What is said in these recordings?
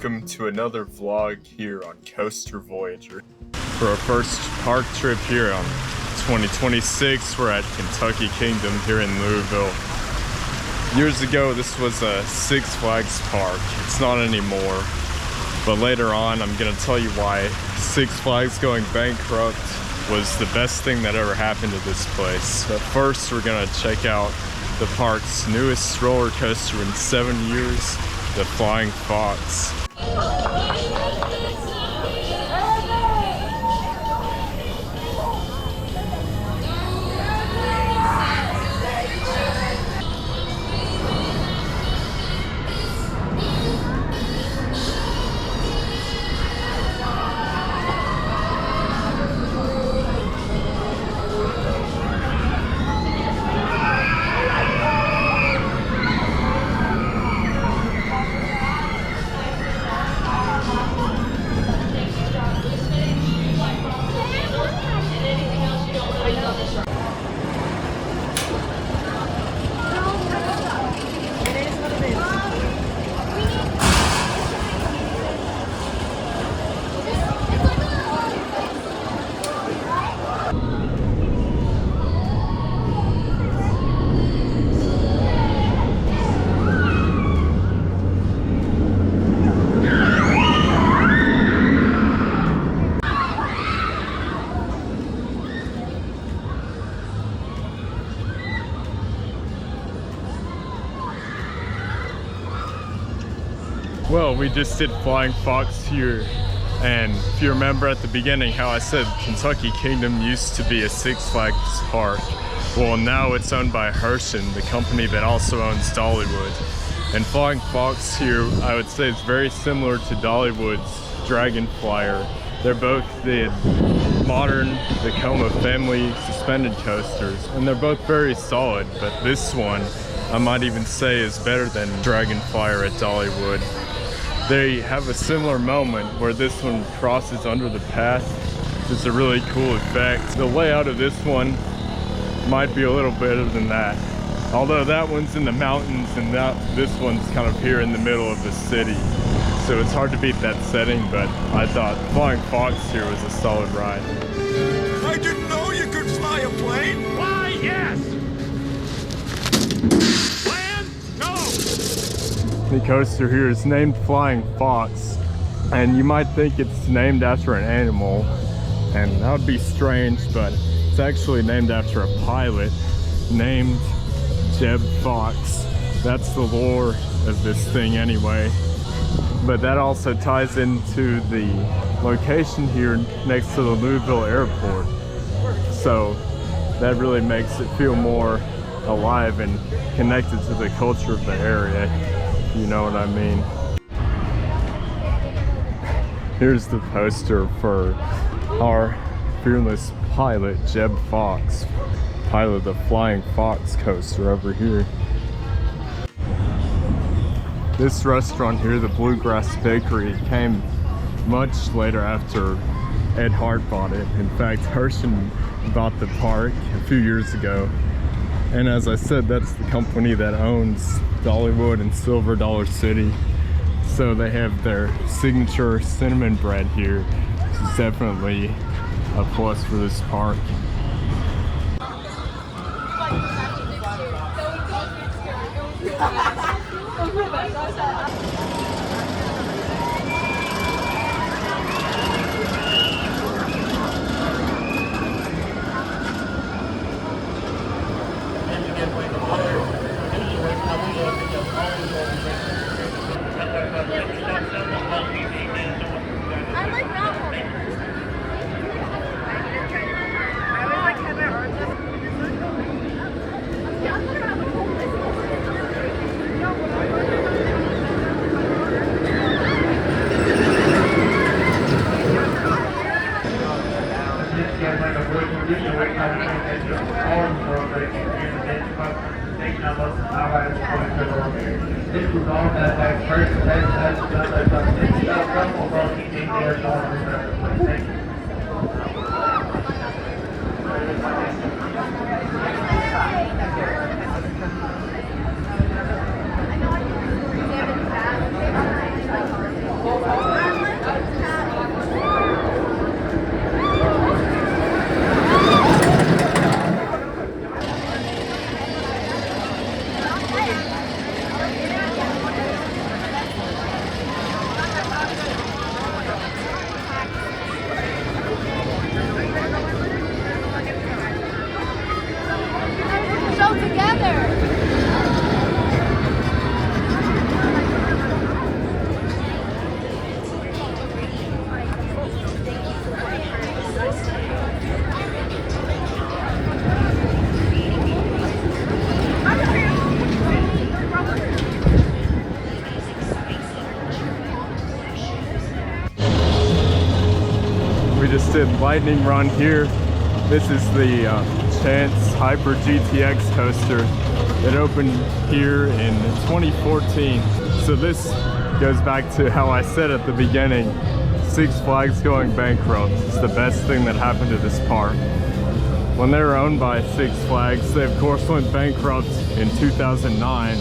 welcome to another vlog here on Coaster Voyager. For our first park trip here on 2026, we're at Kentucky Kingdom here in Louisville. Years ago, this was a Six Flags park. It's not anymore, but later on, I'm gonna tell you why Six Flags going bankrupt was the best thing that ever happened to this place. But first, we're gonna check out the park's newest roller coaster in 7 years, the Flying Fox. Well, we just did Flying Fox here, and if you remember at the beginning how I said Kentucky Kingdom used to be a Six Flags park. Well, now it's owned by Herschend, the company that also owns Dollywood. And Flying Fox here, I would say it's very similar to Dollywood's Dragon Flyer. They're both the modern Vekoma family suspended coasters, and they're both very solid, but this one I might even say is better than Dragon Flyer at Dollywood. They have a similar moment where this one crosses under the path. It's a really cool effect. The layout of this one might be a little better than that. Although that one's in the mountains and this one's kind of here in the middle of the city. So it's hard to beat that setting, but I thought Flying Fox here was a solid ride. I didn't know you could fly a plane! Why, yes! The coaster here is named Flying Fox, and you might think it's named after an animal, and that would be strange, but it's actually named after a pilot named Jeb Fox. That's the lore of this thing anyway. But that also ties into the location here next to the Louisville airport. So that really makes it feel more alive and connected to the culture of the area. You know what I mean? Here's the poster for our fearless pilot, Jeb Fox, pilot of the Flying Fox coaster over here. This restaurant here, the Bluegrass Bakery, came much later after Ed Hart bought it. In fact, Herschend bought the park a few years ago. And as I said, that's the company that owns Dollywood and Silver Dollar City. So they have their signature cinnamon bread here, which is definitely a plus for this park. This was all that by first that's said, lightning run here. This is the Chance Hyper GTX coaster that opened here in 2014. So this goes back to how I said at the beginning, Six Flags going bankrupt is the best thing that happened to this park. When they were owned by Six Flags, they of course went bankrupt in 2009,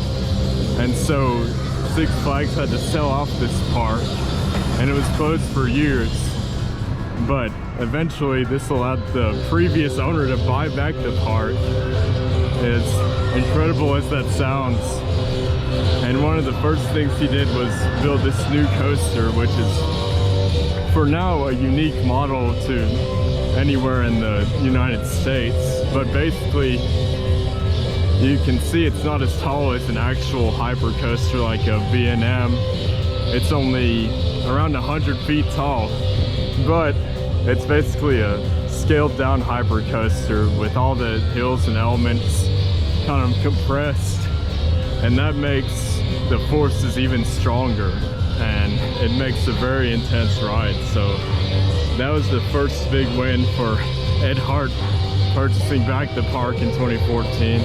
and so Six Flags had to sell off this park, and it was closed for years. But eventually this allowed the previous owner to buy back the park, as incredible as that sounds. And one of the first things he did was build this new coaster, which is for now a unique model to anywhere in the United States. But basically you can see it's not as tall as an actual hyper coaster like a B&M. It's only around 100 feet tall, but it's basically a scaled down hyper coaster with all the hills and elements kind of compressed, and that makes the forces even stronger, and it makes a very intense ride. So that was the first big win for Ed Hart purchasing back the park in 2014.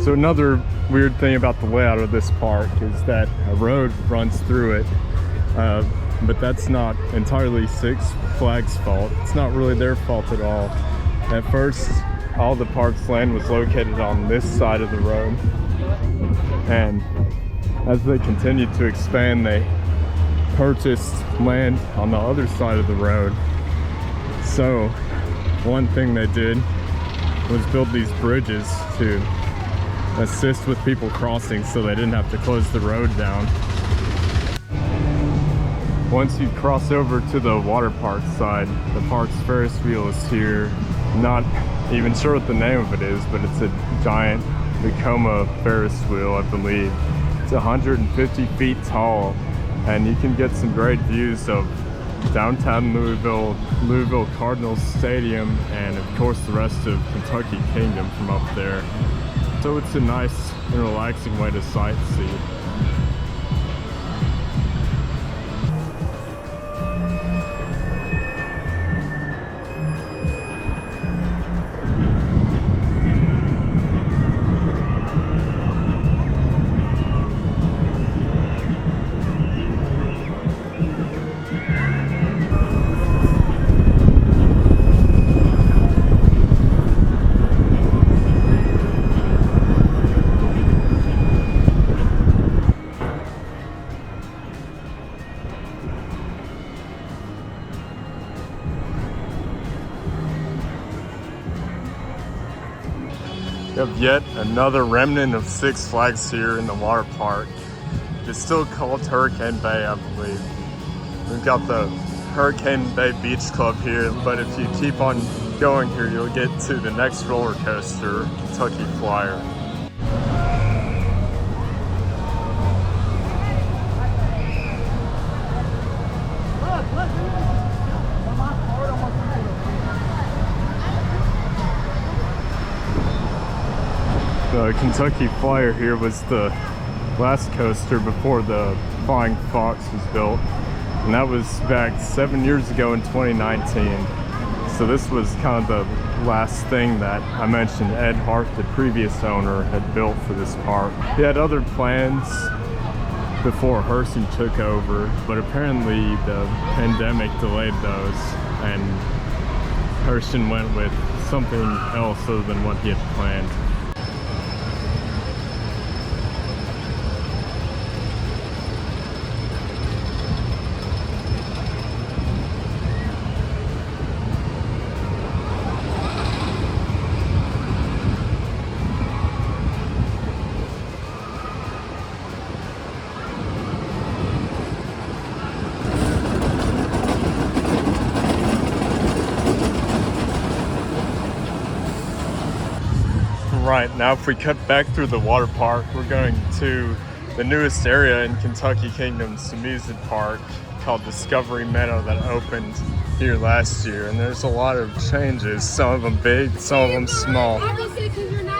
So another weird thing about the layout of this park is that a road runs through it, but that's not entirely Six Flags' fault. It's not really their fault at all. At first, all the park's land was located on this side of the road, and as they continued to expand, they purchased land on the other side of the road. So one thing they did was build these bridges to assist with people crossing so they didn't have to close the road down. Once you cross over to the water park side, the park's Ferris wheel is here. Not even sure what the name of it is, but it's a giant Vekoma Ferris wheel, I believe. It's 150 feet tall, and you can get some great views of downtown Louisville Cardinals Stadium, and of course the rest of Kentucky Kingdom from up there. So it's a nice and relaxing way to sightsee. We have yet another remnant of Six Flags here in the water park. It's still called Hurricane Bay, I believe. We've got the Hurricane Bay Beach Club here, but if you keep on going here, you'll get to the next roller coaster, Kentucky Flyer. The Kentucky Flyer here was the last coaster before the Flying Fox was built, and that was back 7 years ago in 2019. So this was kind of the last thing that I mentioned Ed Hart, the previous owner, had built for this park. He had other plans before Herson took over, but apparently the pandemic delayed those, and Herson went with something else other than what he had planned. Right, now if we cut back through the water park, we're going to the newest area in Kentucky Kingdom's amusement park, called Discovery Meadow that opened here last year, and there's a lot of changes. Some of them big, some of them small.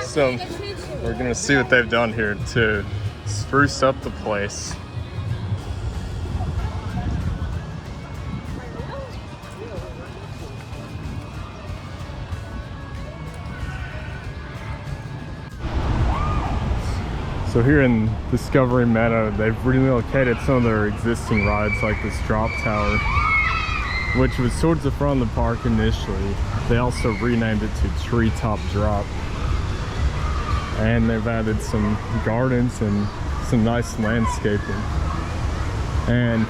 So we're gonna see what they've done here to spruce up the place. So here in Discovery Meadow, they've relocated some of their existing rides, like this drop tower, which was towards the front of the park initially. They also renamed it to Treetop Drop. And they've added some gardens and some nice landscaping. And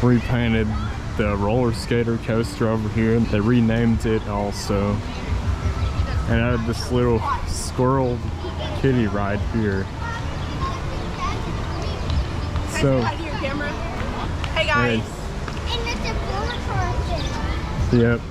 repainted the roller skater coaster over here. They renamed it also. And added this little squirrel kiddie ride here. So, hey guys. And it's a bullet coaster. Yep.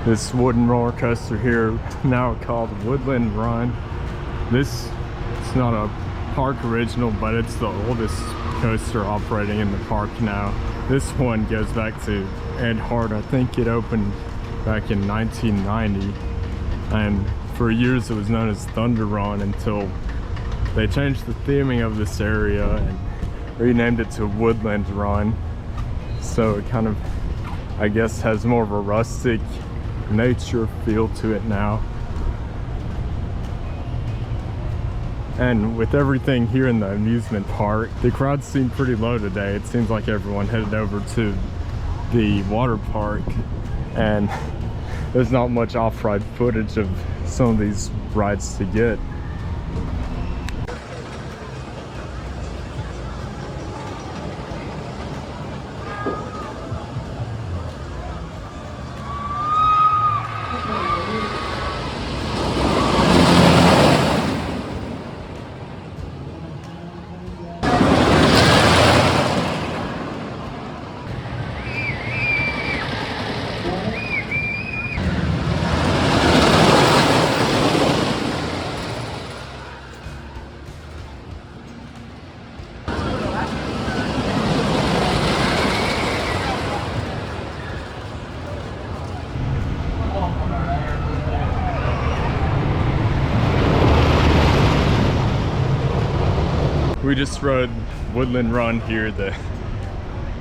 This wooden roller coaster here, now called Woodland Run. This is not a park original, but it's the oldest coaster operating in the park now. This one goes back to Ed Hart. I think it opened back in 1990, and for years it was known as Thunder Run until they changed the theming of this area and renamed it to Woodland Run. So it kind of, I guess, has more of a rustic nature feel to it now. And with everything here in the amusement park, the crowds seem pretty low today. It seems like everyone headed over to the water park, and there's not much off-ride footage of some of these rides to get. We just rode Woodland Run here,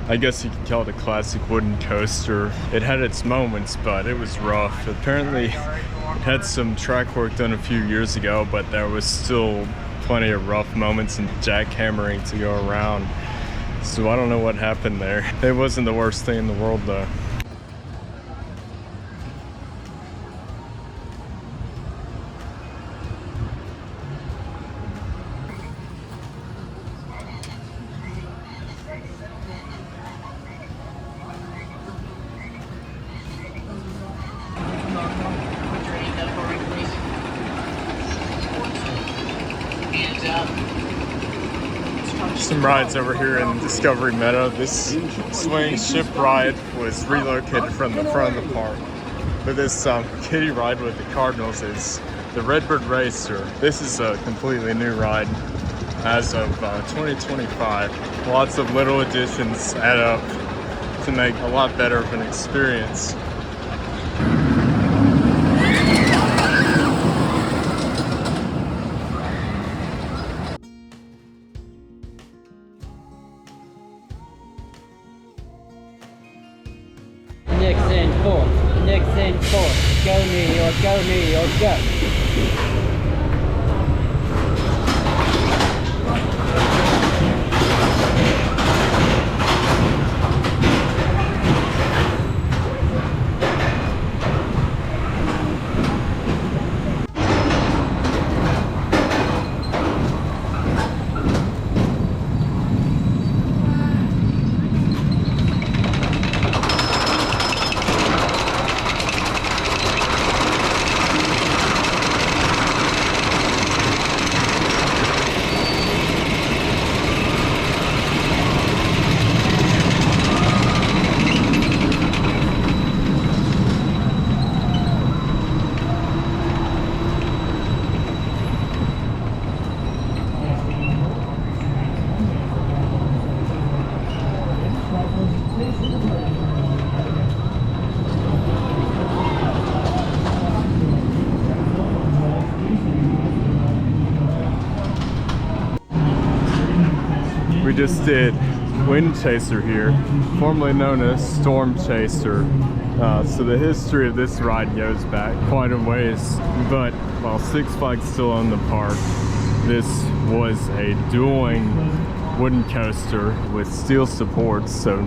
I guess you could call it a classic wooden coaster. It had its moments, but it was rough. Apparently, it had some track work done a few years ago, but there was still plenty of rough moments and jackhammering to go around. So I don't know what happened there. It wasn't the worst thing in the world though. Some rides over here in Discovery Meadow. This swing ship ride was relocated from the front of the park. But this kiddie ride with the Cardinals is the Redbird Racer. This is a completely new ride as of 2025. Lots of little additions add up to make a lot better of an experience. Next and forth. Go New York, go New York, go. just did Wind Chaser here, formerly known as Storm Chaser. So the history of this ride goes back quite a ways, but while Six Flags still owned the park, this was a dueling wooden coaster with steel supports, so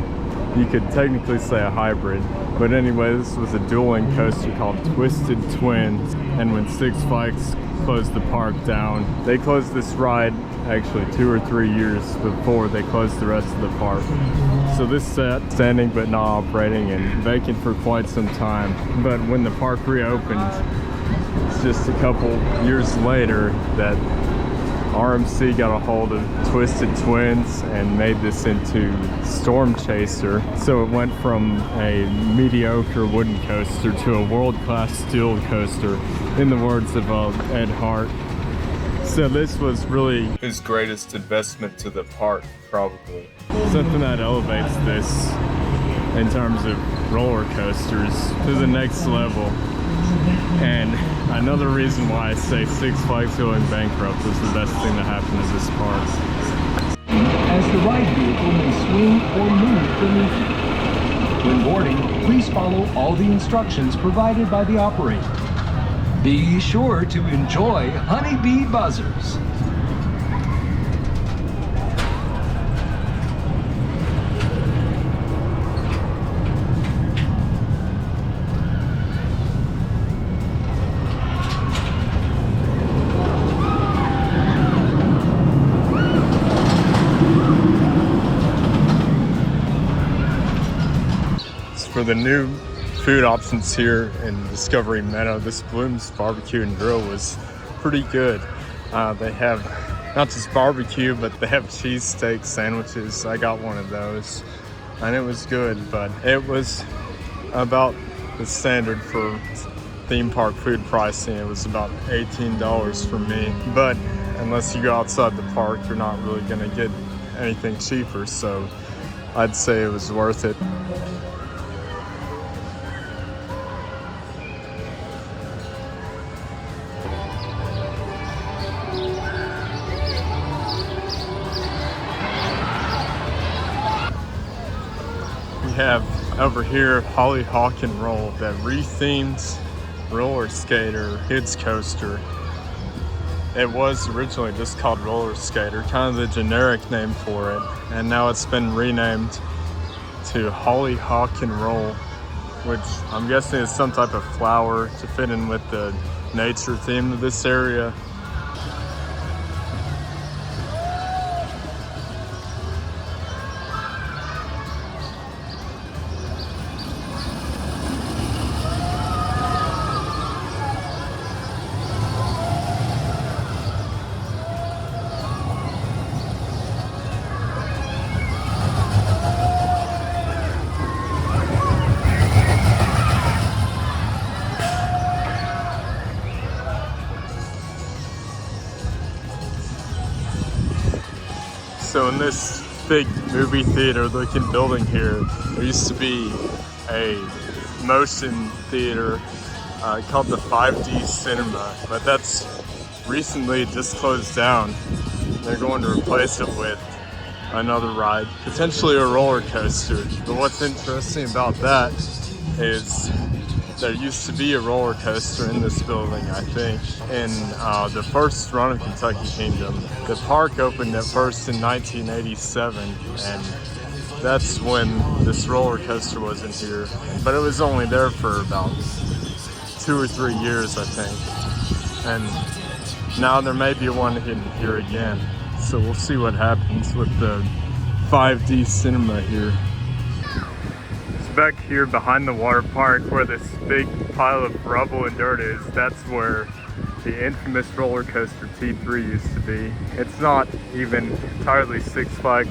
you could technically say a hybrid. But anyway, this was a dueling coaster called Twisted Twins, and when Six Flags closed the park down, they closed this ride actually 2 or 3 years before they closed the rest of the park. So this sat standing but not operating and vacant for quite some time. But when the park reopened, it's just a couple years later that RMC got a hold of Twisted Twins and made this into Storm Chaser. So it went from a mediocre wooden coaster to a world-class steel coaster, in the words of Ed Hart. So this was really his greatest investment to the park, probably. Something that elevates this in terms of roller coasters to the next level. And another reason why I say Six Flags going bankrupt was the best thing that happened to this park. As the ride vehicle may swing or move beneath you. When boarding, please follow all the instructions provided by the operator. Be sure to enjoy honeybee buzzers. For the new food options here in Discovery Meadow, this Bloom's Barbecue and Grill was pretty good. They have not just barbecue, but they have cheesesteak sandwiches. I got one of those and it was good, but it was about the standard for theme park food pricing. It was about $18 for me, but unless you go outside the park, you're not really gonna get anything cheaper, so I'd say it was worth it. Have over here Hollyhock and Roll, that rethemed roller skater kids coaster. It was originally just called Roller Skater, kind of the generic name for it, and now it's been renamed to Hollyhock and Roll, which I'm guessing is some type of flower to fit in with the nature theme of this area. So in this big movie theater looking building here, there used to be a motion theater called the 5D Cinema, but that's recently just closed down. They're going to replace it with another ride, potentially a roller coaster. But what's interesting about that is there used to be a roller coaster in this building, I think, in the first run of Kentucky Kingdom. The park opened at first in 1987, and that's when this roller coaster wasn't here. But it was only there for about 2 or 3 years, I think. And now there may be one in here again. So we'll see what happens with the 5D Cinema here. Back here behind the water park where this big pile of rubble and dirt is, that's where the infamous roller coaster T3 used to be. It's not even entirely Six Flags'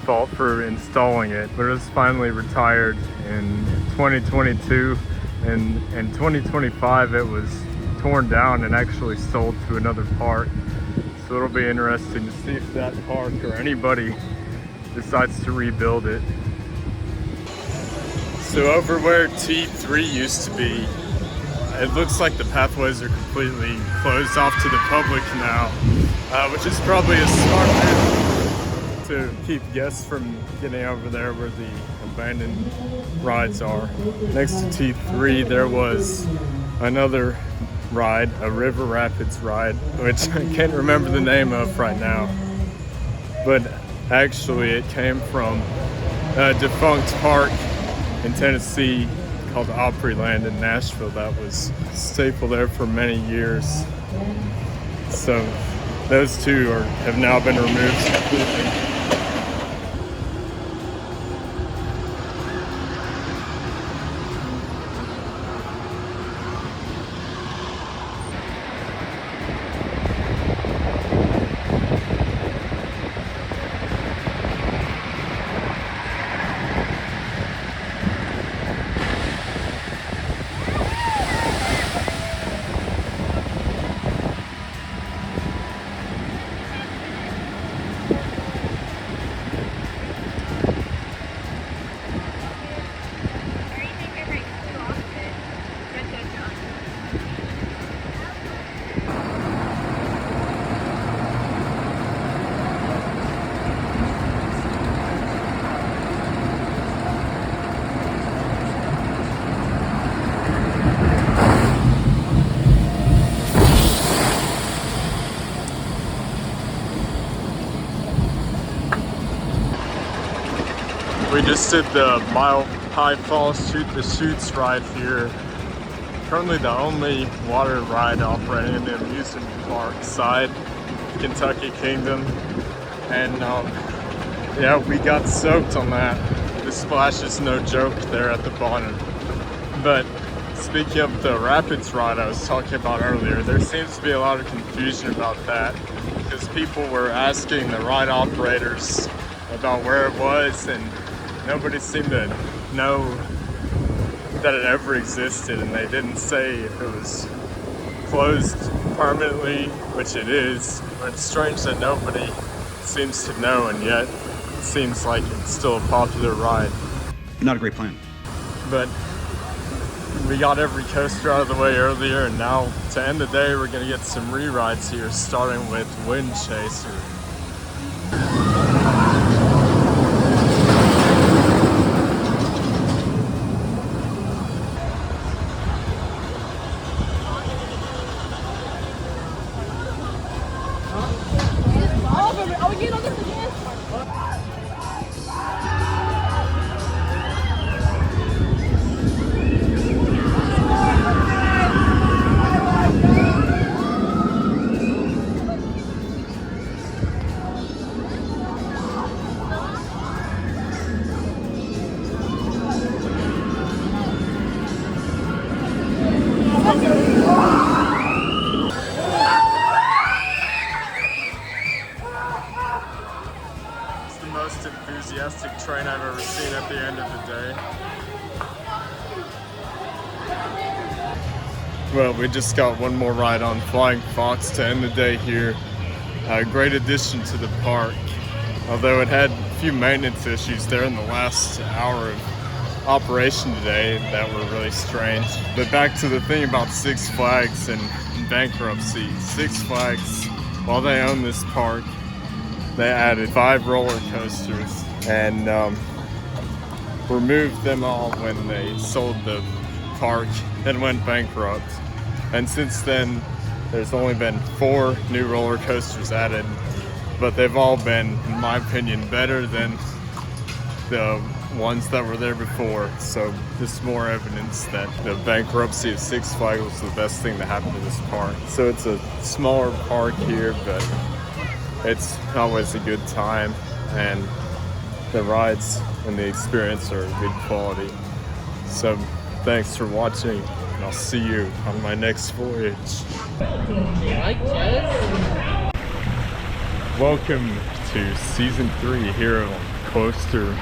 fault for installing it, but it was finally retired in 2022, and in 2025 it was torn down and actually sold to another park. So it'll be interesting to see if that park or anybody decides to rebuild it. So over where T3 used to be, it looks like the pathways are completely closed off to the public now, which is probably a smart move. to keep guests from getting over there where the abandoned rides are. Next to T3 there was another ride, a river rapids ride, which I can't remember the name of right now, but actually it came from a defunct park in Tennessee called Opryland in Nashville that was a staple there for many years. So those two have now been removed completely. We just did the Mile High Falls Shoot the Chutes ride here. Currently the only water ride operating in the amusement park side, Kentucky Kingdom. And yeah, we got soaked on that. The splash is no joke there at the bottom. But speaking of the rapids ride I was talking about earlier, there seems to be a lot of confusion about that because people were asking the ride operators about where it was, and nobody seemed to know that it ever existed, and they didn't say if it was closed permanently, which it is. But it's strange that nobody seems to know, and yet it seems like it's still a popular ride. Not a great plan. But we got every coaster out of the way earlier, and now to end the day we're gonna get some re-rides here, starting with Wind Chaser. Most enthusiastic train I've ever seen at the end of the day. Well, we just got one more ride on Flying Fox to end the day here. A great addition to the park, although it had a few maintenance issues there in the last hour of operation today that were really strange. But back to the thing about Six Flags and bankruptcy. Six Flags, while they own this park, they added 5 roller coasters and removed them all when they sold the park and went bankrupt. And since then, there's only been 4 new roller coasters added, but they've all been, in my opinion, better than the ones that were there before. So just more evidence that the bankruptcy of Six Flags was the best thing that happened to this park. So it's a smaller park here, but it's always a good time, and the rides and the experience are good quality. So thanks for watching, and I'll see you on my next voyage. Welcome to season 3 here on Coaster